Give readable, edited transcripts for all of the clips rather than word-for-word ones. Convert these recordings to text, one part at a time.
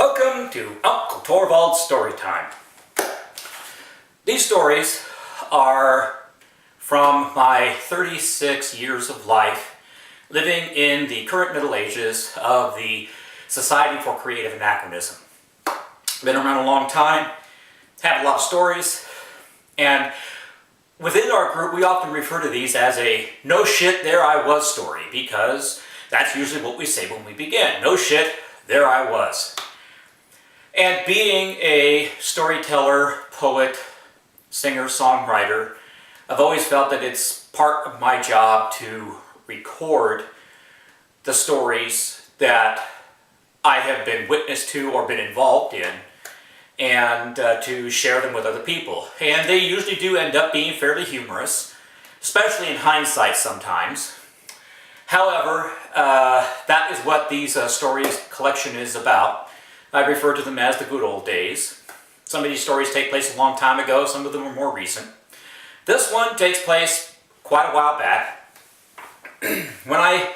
Welcome to Uncle Torvald's Storytime. These stories are from my 36 years of life living in the current Middle Ages of the Society For Creative Anachronism. Been around a long time, have a lot of stories, and within our group we often refer to these as a no shit there I was story, because that's usually what we say when we begin. No shit, there I was. And being a storyteller, poet, singer, songwriter, I've always felt that it's part of my job to record the stories that I have been witness to or been involved in, and to share them with other people. And they usually do end up being fairly humorous, especially in hindsight sometimes. However, that is what these stories collection is about. I refer to them as the good old days. Some of these stories take place a long time ago, some of them are more recent. This one takes place quite a while back. When I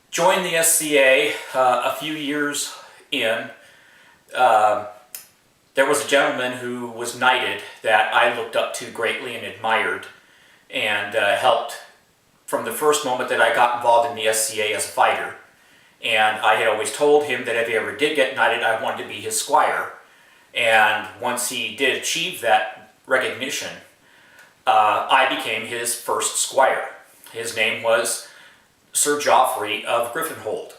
joined the SCA a few years in, there was a gentleman who was knighted that I looked up to greatly and admired, and helped from the first moment that I got involved in the SCA as a fighter. And I had always told him that if he ever did get knighted, I wanted to be his squire. And once he did achieve that recognition, I became his first squire. His name was Sir Geoffrey of Griffinhold.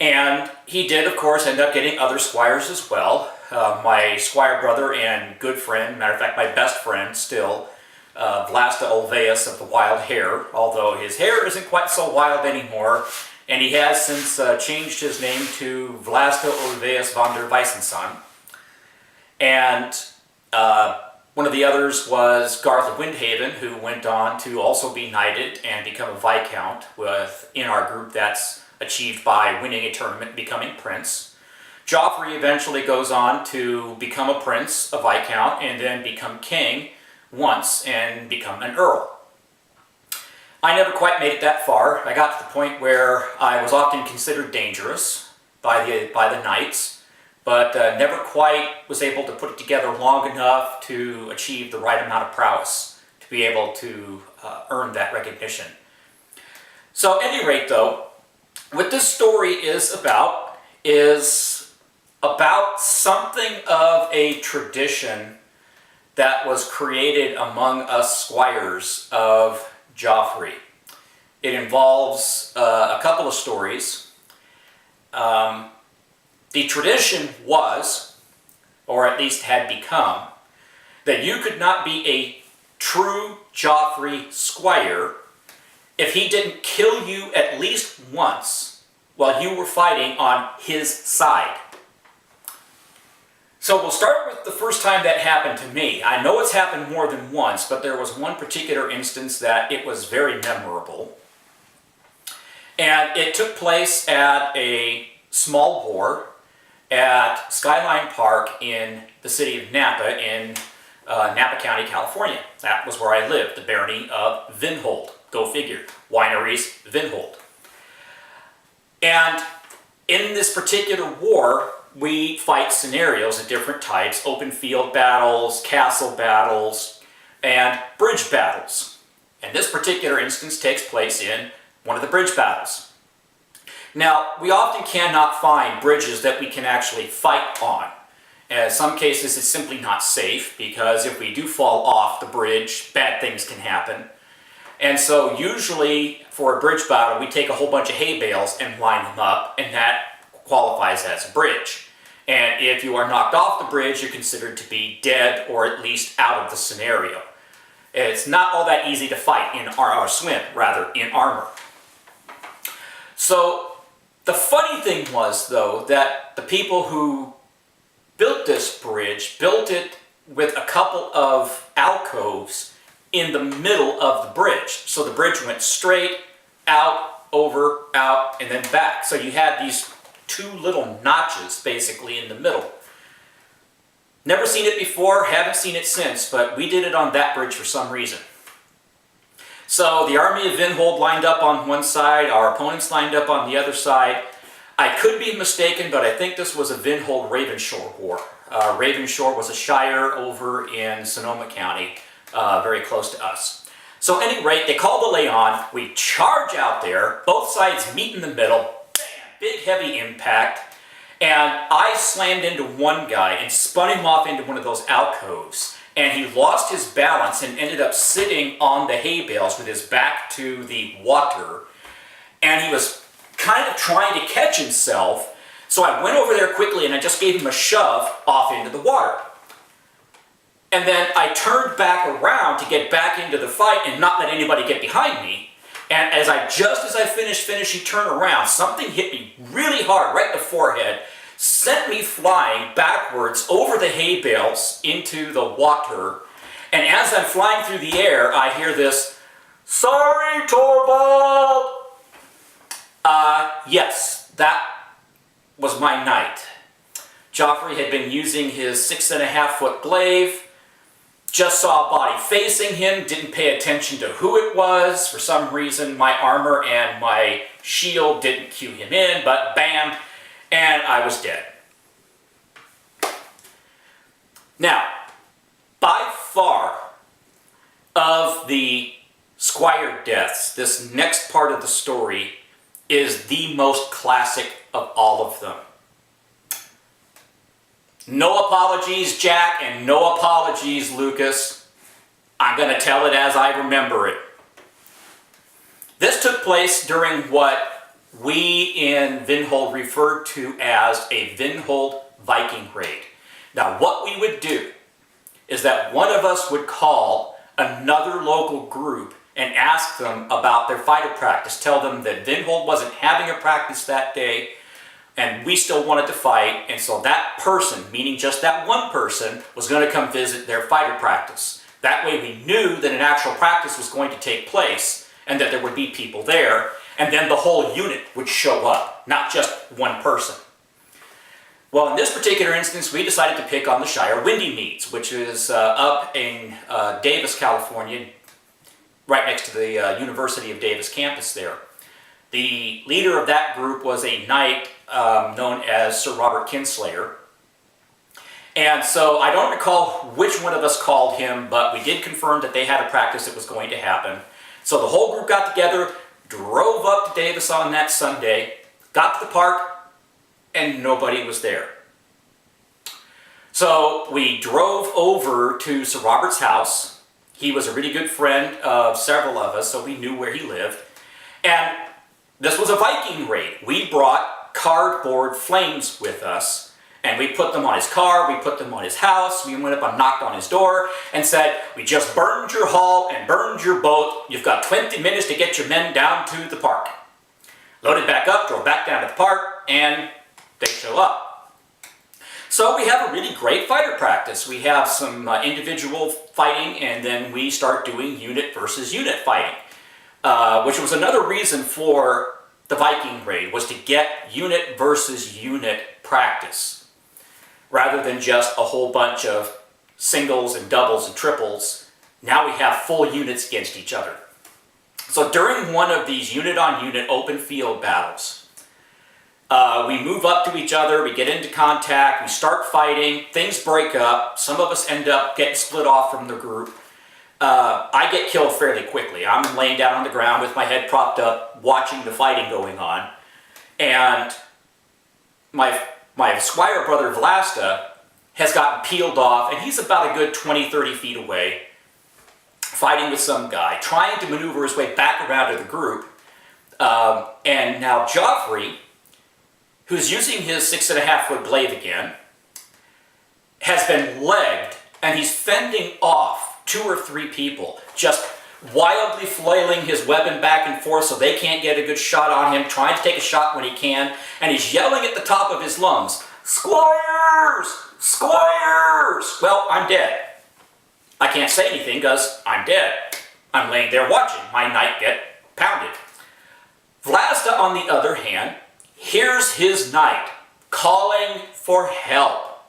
And he did, of course, end up getting other squires as well. My squire brother and good friend, matter of fact, my best friend still, Vlasta Ulvaeus of the Wild Hare, although his hair isn't quite so wild anymore, and he has since changed his name to Vlasta Ulvaeus von der Weissenson. And one of the others was Garth of Windhaven, who went on to also be knighted and become a viscount in our group. That's achieved by winning a tournament and becoming prince. Geoffrey eventually goes on to become a prince, a viscount, and then become king once and become an earl. I never quite made it that far. I got to the point where I was often considered dangerous by the knights, but never quite was able to put it together long enough to achieve the right amount of prowess to be able to earn that recognition. So at any rate though, what this story is about something of a tradition that was created among us squires of Geoffrey. It involves a couple of stories. The tradition was, or at least had become, that you could not be a true Geoffrey squire if he didn't kill you at least once while you were fighting on his side. So we'll start with the first time that happened to me. I know it's happened more than once, but there was one particular instance that it was very memorable. And it took place at a small war at Skyline Park in the city of Napa in Napa County, California. That was where I lived, the barony of Vinhold. Go figure. Wineries, Vinhold. And in this particular war, we fight scenarios of different types: open field battles, castle battles, and bridge battles. And this particular instance takes place in one of the bridge battles. Now, we often cannot find bridges that we can actually fight on. In some cases, it's simply not safe, because if we do fall off the bridge, bad things can happen. And so usually for a bridge battle, we take a whole bunch of hay bales and line them up, and that qualifies as a bridge. And if you are knocked off the bridge, you're considered to be dead, or at least out of the scenario. It's not all that easy to fight in in armor. So the funny thing was, though, that the people who built this bridge built it with a couple of alcoves in the middle of the bridge. So the bridge went straight out, over, out, and then back. So you had these two little notches basically in the middle. Never seen it before, haven't seen it since, but we did it on that bridge for some reason. So the army of Vinhold lined up on one side, our opponents lined up on the other side. I could be mistaken, but I think this was a Vinhold-Ravenshore war. Ravenshore was a shire over in Sonoma County, very close to us. So at any rate, they call the lay on, we charge out there, both sides meet in the middle, bam, big heavy impact, and I slammed into one guy and spun him off into one of those alcoves, and he lost his balance and ended up sitting on the hay bales with his back to the water, and he was kind of trying to catch himself, so I went over there quickly and I just gave him a shove off into the water. And then I turned back around to get back into the fight and not let anybody get behind me. And just as I finished turn around, something hit me really hard right in the forehead, sent me flying backwards over the hay bales into the water. And as I'm flying through the air, I hear this, "Sorry, Torvald!" Yes, that was my night. Geoffrey had been using his 6.5-foot glaive, just saw a body facing him, didn't pay attention to who it was. For some reason, my armor and my shield didn't cue him in, but bam, and I was dead. Now, by far of the Squire deaths, this next part of the story is the most classic of all of them. No apologies, Jack, and no apologies, Lucas. I'm going to tell it as I remember it. This took place during what we in Vinhold referred to as a Vinhold Viking raid. Now, what we would do is that one of us would call another local group and ask them about their fighter practice. Tell them that Vinhold wasn't having a practice that day, and we still wanted to fight, and so that person, meaning just that one person, was going to come visit their fighter practice. That way we knew that an actual practice was going to take place, and that there would be people there, and then the whole unit would show up, not just one person. Well, in this particular instance, we decided to pick on the Shire Windy Meads, which is up in Davis, California, right next to the University of Davis campus there. The leader of that group was a knight known as Sir Robert Kinslayer. And so I don't recall which one of us called him, but we did confirm that they had a practice that was going to happen. So the whole group got together, drove up to Davis on that Sunday, got to the park, and nobody was there. So we drove over to Sir Robert's house. He was a really good friend of several of us, so we knew where he lived. And this was a Viking raid. We brought cardboard flames with us, and we put them on his car, we put them on his house, we went up and knocked on his door and said, "We just burned your hull and burned your boat. You've got 20 minutes to get your men down to the park." Loaded back up, drove back down to the park, and they show up. So we have a really great fighter practice. We have some individual fighting, and then we start doing unit versus unit fighting, which was another reason for the Viking raid, was to get unit versus unit practice, rather than just a whole bunch of singles and doubles and triples. Now we have full units against each other. So during one of these unit-on-unit open field battles, we move up to each other, we get into contact, we start fighting, things break up, some of us end up getting split off from the group. I get killed fairly quickly. I'm laying down on the ground with my head propped up, watching the fighting going on. And my Squire brother Vlasta has gotten peeled off, and he's about a good 20-30 feet away, fighting with some guy, trying to maneuver his way back around to the group. And now Geoffrey, who's using his 6.5-foot glaive again, has been legged, and he's fending off 2 or 3 people, just wildly flailing his weapon back and forth so they can't get a good shot on him, trying to take a shot when he can, and he's yelling at the top of his lungs, "Squires! Squires!" Well, I'm dead. I can't say anything because I'm dead. I'm laying there watching my knight get pounded. Vlasta, on the other hand, hears his knight calling for help.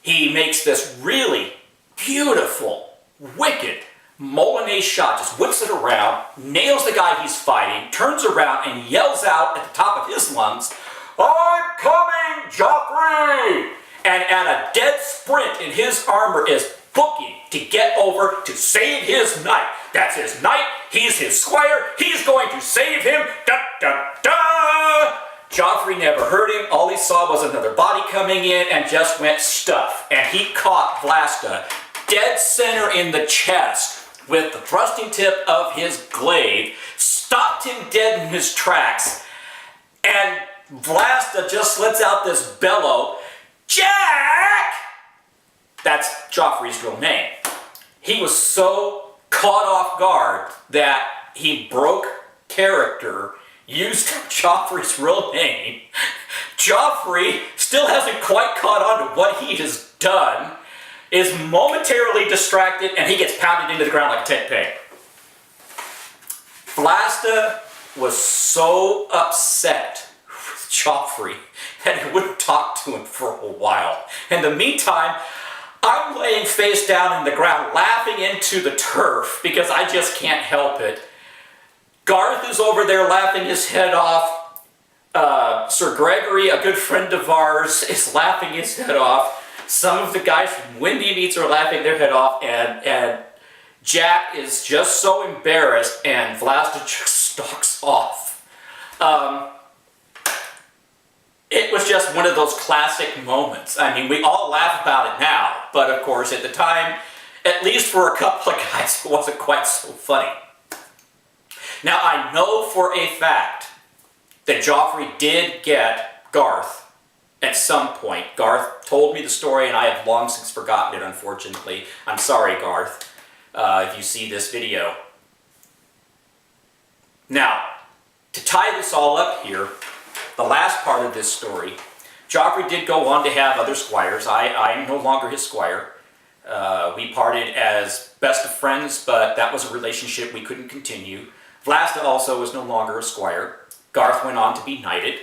He makes this really beautiful, wicked, Molinet shot, just whips it around, nails the guy he's fighting, turns around and yells out at the top of his lungs, "I'm coming, Geoffrey!" And at a dead sprint in his armor is booking to get over to save his knight. That's his knight, he's his squire, he's going to save him, da da da! Geoffrey never heard him, all he saw was another body coming in and just went stuff. And he caught Vlasta dead center in the chest with the thrusting tip of his glaive, stopped him dead in his tracks, and Vlasta just lets out this bellow, "Jack!" That's Geoffrey's real name. He was so caught off guard that he broke character, used Geoffrey's real name. Geoffrey still hasn't quite caught on to what he has done, is momentarily distracted, and he gets pounded into the ground like a tent peg. Vlasta was so upset with Geoffrey that he wouldn't talk to him for a while. In the meantime, I'm laying face down in the ground, laughing into the turf because I just can't help it. Garth is over there laughing his head off. Sir Gregory, a good friend of ours, is laughing his head off. Some of the guys from Windy Meats are laughing their head off, and Jack is just so embarrassed, and Vlasta just stalks off. It was just one of those classic moments. I mean, we all laugh about it now, but of course at the time, at least for a couple of guys, it wasn't quite so funny. Now, I know for a fact that Geoffrey did get Garth at some point. Garth told me the story, and I have long since forgotten it, unfortunately. I'm sorry, Garth, if you see this video. Now, to tie this all up here, the last part of this story, Geoffrey did go on to have other squires. I'm no longer his squire. We parted as best of friends, but that was a relationship we couldn't continue. Vlasta also is no longer a squire. Garth went on to be knighted.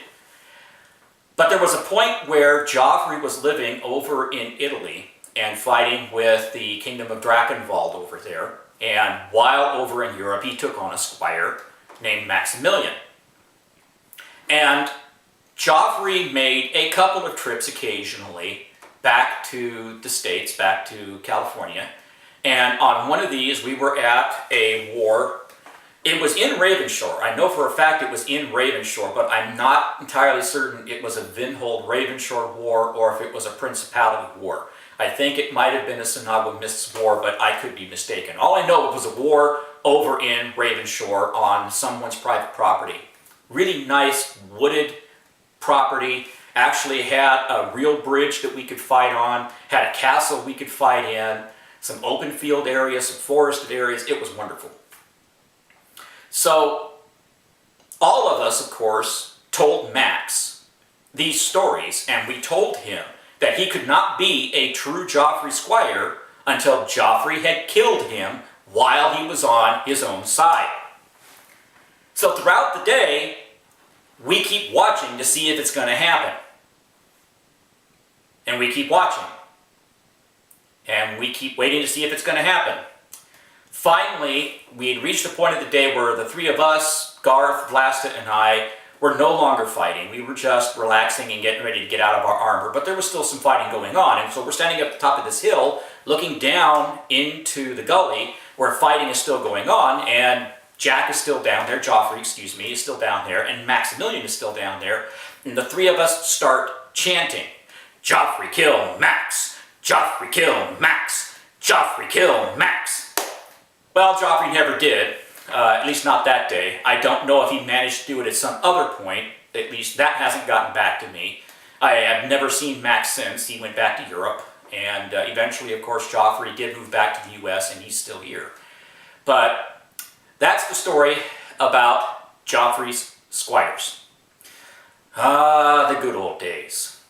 But there was a point where Geoffrey was living over in Italy and fighting with the kingdom of Drakenwald over there. And while over in Europe, he took on a squire named Maximilian. And Geoffrey made a couple of trips occasionally back to the States, back to California. And on one of these, we were at a war. It was in Ravenshore. I know for a fact it was in Ravenshore, but I'm not entirely certain it was a Vinhold-Ravenshore war or if it was a Principality war. I think it might have been a Sinagua Mists war, but I could be mistaken. All I know, it was a war over in Ravenshore on someone's private property. Really nice wooded property. Actually had a real bridge that we could fight on, had a castle we could fight in, some open field areas, some forested areas. It was wonderful. So, all of us, of course, told Max these stories, and we told him that he could not be a true Geoffrey squire until Geoffrey had killed him while he was on his own side. So throughout the day, we keep watching to see if it's going to happen. And we keep watching. And we keep waiting to see if it's going to happen. Finally, we had reached the point of the day where the three of us, Garth, Vlasta, and I, were no longer fighting. We were just relaxing and getting ready to get out of our armor, but there was still some fighting going on. And so we're standing up at the top of this hill, looking down into the gully where fighting is still going on, and Jack is still down there, Geoffrey, excuse me, is still down there, and Maximilian is still down there. And the three of us start chanting, "Geoffrey, kill Max! Geoffrey, kill Max! Geoffrey, kill Max!" Well, Geoffrey never did, at least not that day. I don't know if he managed to do it at some other point. At least that hasn't gotten back to me. I have never seen Max since. He went back to Europe, and eventually, of course, Geoffrey did move back to the US, and he's still here. But that's the story about Geoffrey's squires. Ah, the good old days.